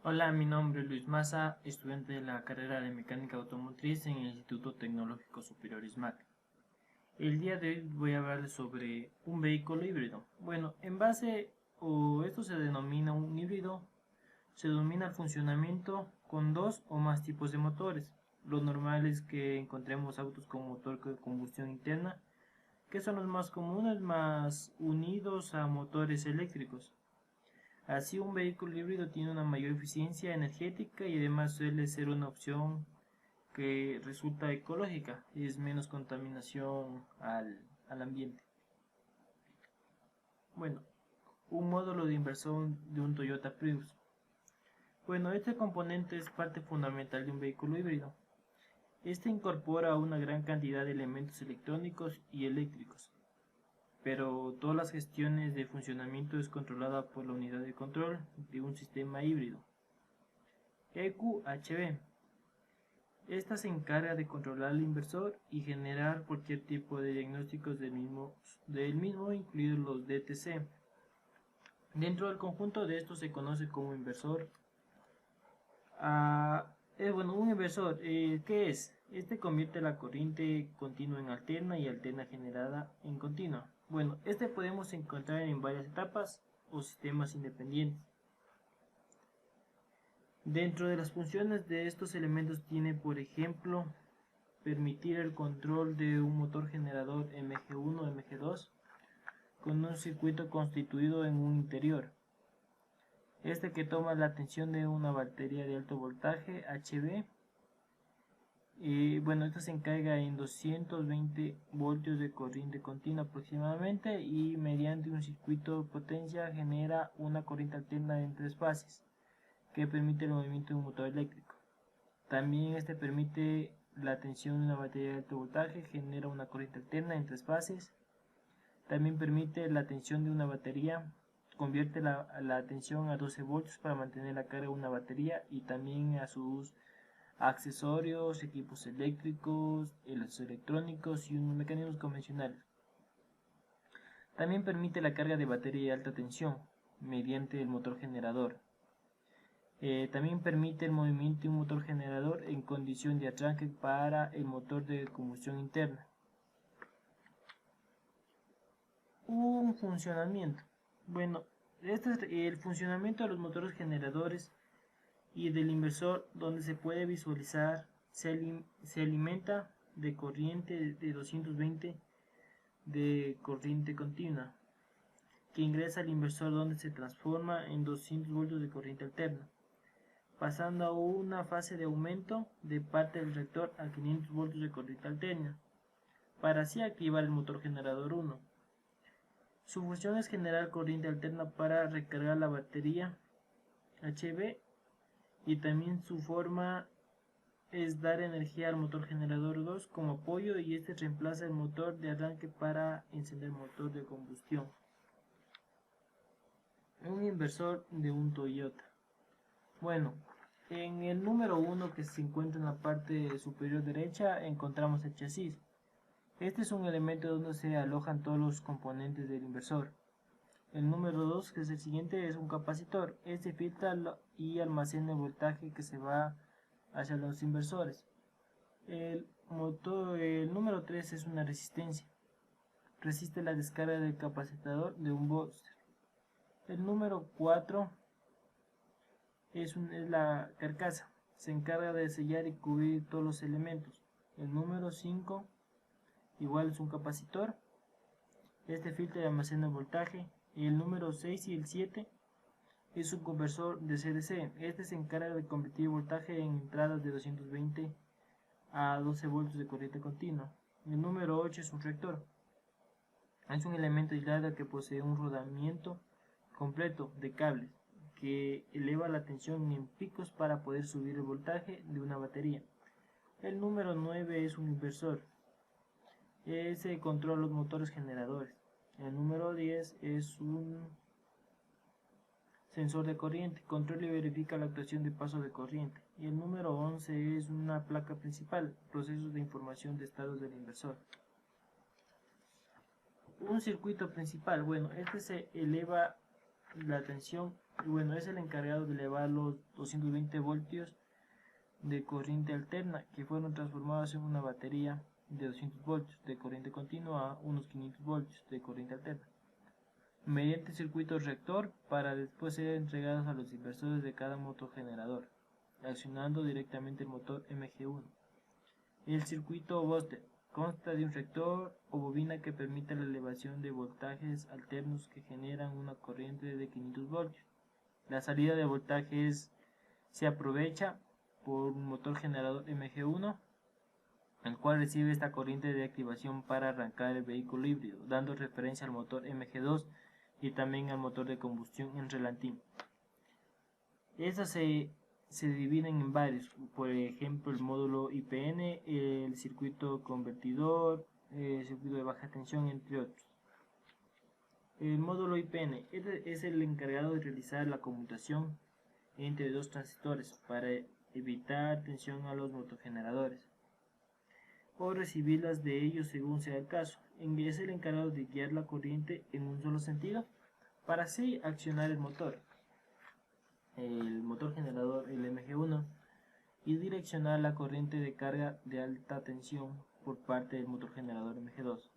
Hola, mi nombre es Luis Maza, estudiante de la carrera de Mecánica Automotriz en el Instituto Tecnológico Superior ISMAC. El día de hoy voy a hablarles sobre un vehículo híbrido. Bueno, esto se denomina un híbrido, se denomina el funcionamiento con dos o más tipos de motores. Lo normal es que encontremos autos con motor de combustión interna, que son los más comunes, más unidos a motores eléctricos. Así, un vehículo híbrido tiene una mayor eficiencia energética y además suele ser una opción que resulta ecológica, es menos contaminación al ambiente. Bueno, un módulo de inversión de un Toyota Prius. Bueno, este componente es parte fundamental de un vehículo híbrido. Este incorpora una gran cantidad de elementos electrónicos y eléctricos, pero todas las gestiones de funcionamiento es controlada por la unidad de control de un sistema híbrido. EQHB. Esta se encarga de controlar al inversor y generar cualquier tipo de diagnósticos del mismo, incluidos los DTC. Dentro del conjunto de estos se conoce como inversor. Un inversor, ¿qué es? Este convierte la corriente continua en alterna y alterna generada en continua. Bueno, este podemos encontrar en varias etapas o sistemas independientes. Dentro de las funciones de estos elementos tiene, por ejemplo, permitir el control de un motor generador MG1 o MG2 con un circuito constituido en un interior. Este que toma la tensión de una batería de alto voltaje HV. Esto se encarga en 220 voltios de corriente continua aproximadamente y mediante un circuito de potencia genera una corriente alterna en tres fases que permite el movimiento de un motor eléctrico. También este permite la tensión de una batería de alto voltaje, genera una corriente alterna en tres fases. También permite la tensión de una batería, convierte la tensión a 12 voltios para mantener la carga de una batería y también a sus accesorios, equipos eléctricos, los electrónicos y unos mecanismos convencionales. También permite la carga de batería de alta tensión mediante el motor generador. También permite el movimiento de un motor generador en condición de arranque para el motor de combustión interna. Un funcionamiento. Bueno, este es el funcionamiento de los motores generadores y del inversor, donde se puede visualizar, se alimenta de corriente de 220 de corriente continua, que ingresa al inversor donde se transforma en 200 voltios de corriente alterna, pasando a una fase de aumento de parte del reactor a 500 voltios de corriente alterna, para así activar el motor generador 1. Su función es generar corriente alterna para recargar la batería HV y también su forma es dar energía al motor generador 2 como apoyo y este reemplaza el motor de arranque para encender el motor de combustión. Un inversor de un Toyota. Bueno, en el número 1 que se encuentra en la parte superior derecha encontramos el chasis. Este es un elemento donde se alojan todos los componentes del inversor. El número 2, que es el siguiente, es un capacitor. Este filtra y almacena el voltaje que se va hacia los inversores. El número 3 es una resistencia. Resiste la descarga del capacitor de un booster. El número 4 es la carcasa. Se encarga de sellar y cubrir todos los elementos. El número 5 igual es un capacitor. Este filtra y almacena el voltaje. Y el número 6 y el 7 es un conversor de CDC. Este se encarga de convertir voltaje en entradas de 220 a 12 voltios de corriente continua. El número 8 es un reactor. Es un elemento aislado que posee un rodamiento completo de cables que eleva la tensión en picos para poder subir el voltaje de una batería. El número 9 es un inversor. Ese controla los motores generadores. El número 10 es un sensor de corriente, controla y verifica la actuación de paso de corriente. Y el número 11 es una placa principal, procesos de información de estados del inversor. Un circuito principal, bueno, este se eleva la tensión, bueno, es el encargado de elevar los 220 voltios de corriente alterna que fueron transformados en una batería de 200 voltios de corriente continua a unos 500 voltios de corriente alterna mediante circuito reactor para después ser entregados a los inversores de cada motogenerador, accionando directamente el motor MG1. El circuito booster consta de un reactor o bobina que permite la elevación de voltajes alternos que generan una corriente de 500 voltios. La salida de voltajes se aprovecha por un motor generador MG1, el cual recibe esta corriente de activación para arrancar el vehículo híbrido, dando referencia al motor MG2 y también al motor de combustión en relantín. Estas se dividen en varios, por ejemplo el módulo IPN, el circuito convertidor, el circuito de baja tensión, entre otros. El módulo IPN es el encargado de realizar la conmutación entre dos transistores para evitar tensión a los motogeneradores o recibirlas de ellos según sea el caso. Es el encargado de guiar la corriente en un solo sentido para así accionar el motor generador, el MG1, y direccionar la corriente de carga de alta tensión por parte del motor generador MG2,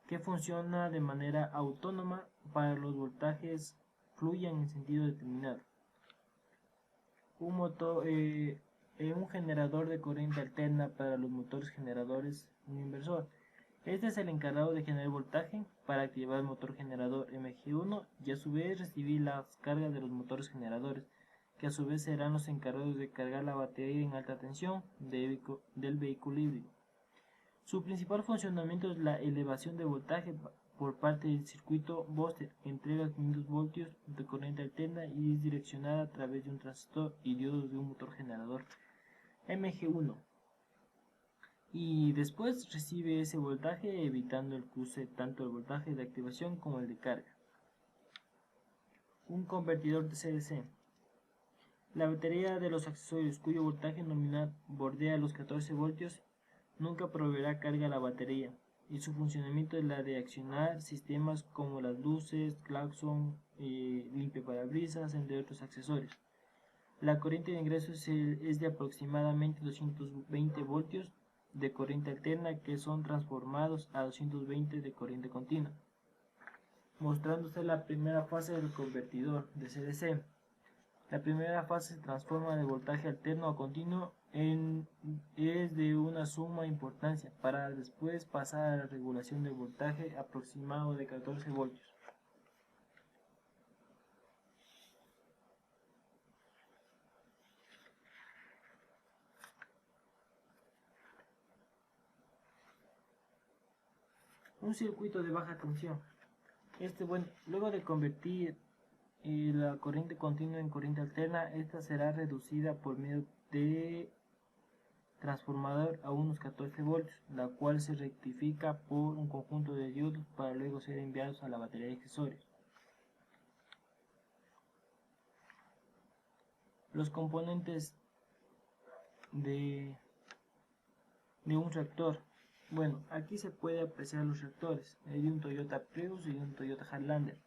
que funciona de manera autónoma para los voltajes fluyan en sentido determinado. Un generador de corriente alterna para los motores generadores, un inversor. Este es el encargado de generar voltaje para activar el motor generador MG1 y a su vez recibir las cargas de los motores generadores, que a su vez serán los encargados de cargar la batería en alta tensión del vehículo híbrido. Su principal funcionamiento es la elevación de voltaje por parte del circuito booster, que entrega 500 voltios de corriente alterna y es direccionada a través de un transistor y diodos de un motor generador MG1. Y después recibe ese voltaje evitando el cruce tanto del voltaje de activación como el de carga. Un convertidor de CDC. La batería de los accesorios cuyo voltaje nominal bordea los 14 voltios nunca proveerá carga a la batería y su funcionamiento es la de accionar sistemas como las luces, claxon, limpiaparabrisas, entre otros accesorios. La corriente de ingreso es de aproximadamente 220 voltios de corriente alterna que son transformados a 220 de corriente continua, mostrándose la primera fase del convertidor de CDC. La primera fase se transforma de voltaje alterno a continuo es de una suma importancia para después pasar a la regulación del voltaje aproximado de 14 voltios. Un circuito de baja tensión. Luego de convertir la corriente continua en corriente alterna, esta será reducida por medio de transformador a unos 14 voltios, la cual se rectifica por un conjunto de diodos para luego ser enviados a la batería de accesorios. Los componentes de un reactor. Bueno, aquí se puede apreciar los reactores, hay un Toyota Prius y un Toyota Highlander.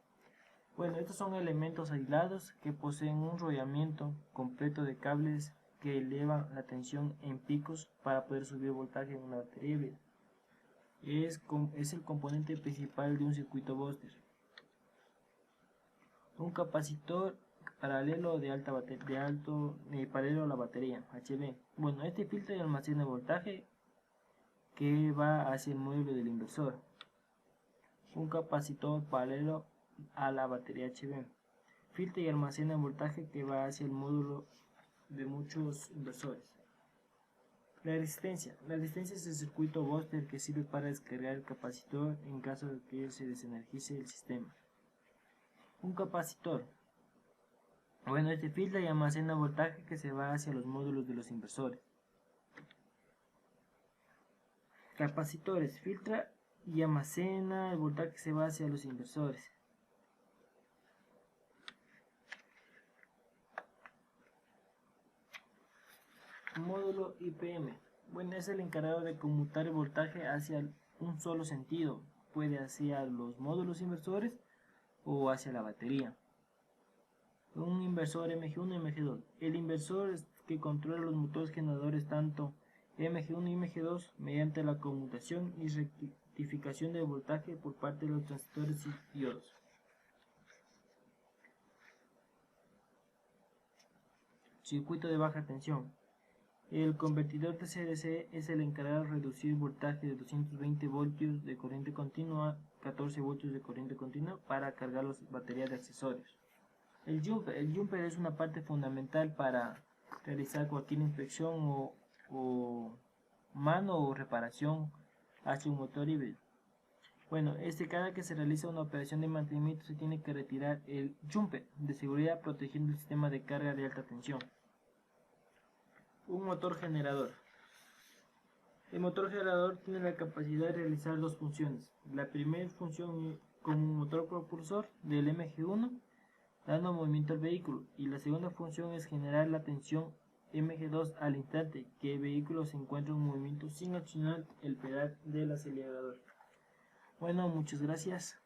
Bueno, estos son elementos aislados que poseen un rodeamiento completo de cables que elevan la tensión en picos para poder subir voltaje en una batería híbrida. Es el componente principal de un circuito booster. Un capacitor paralelo paralelo a la batería HV. Bueno, este filtra y almacena voltaje que va hacia el módulo del inversor. Un capacitor paralelo a la batería HV. Filtra y almacena voltaje que va hacia el módulo de muchos inversores. La resistencia. La resistencia es el circuito booster que sirve para descargar el capacitor en caso de que se desenergice el sistema. Un capacitor. Bueno, este filtra y almacena voltaje que se va hacia los módulos de los inversores. Capacitores. Filtra y almacena el voltaje que se va hacia los inversores. Módulo IPM. Bueno, es el encargado de conmutar el voltaje hacia un solo sentido, puede hacia los módulos inversores o hacia la batería. Un inversor MG1 y MG2. El inversor es que controla los motores generadores tanto MG1 y MG2 mediante la conmutación y rectificación del voltaje por parte de los transistores y diodos. Circuito de baja tensión. El convertidor DC-DC es el encargado de reducir el voltaje de 220 voltios de corriente continua a 14 voltios de corriente continua para cargar las baterías de accesorios. El jumper es una parte fundamental para realizar cualquier inspección o mano o reparación hacia un motor híbrido. Bueno, cada que se realiza una operación de mantenimiento se tiene que retirar el jumper de seguridad protegiendo el sistema de carga de alta tensión. Un motor generador. El motor generador tiene la capacidad de realizar dos funciones. La primera función como un motor propulsor del MG1 dando movimiento al vehículo, y la segunda función es generar la tensión MG2 al instante que el vehículo se encuentra en movimiento sin accionar el pedal del acelerador. Bueno, muchas gracias.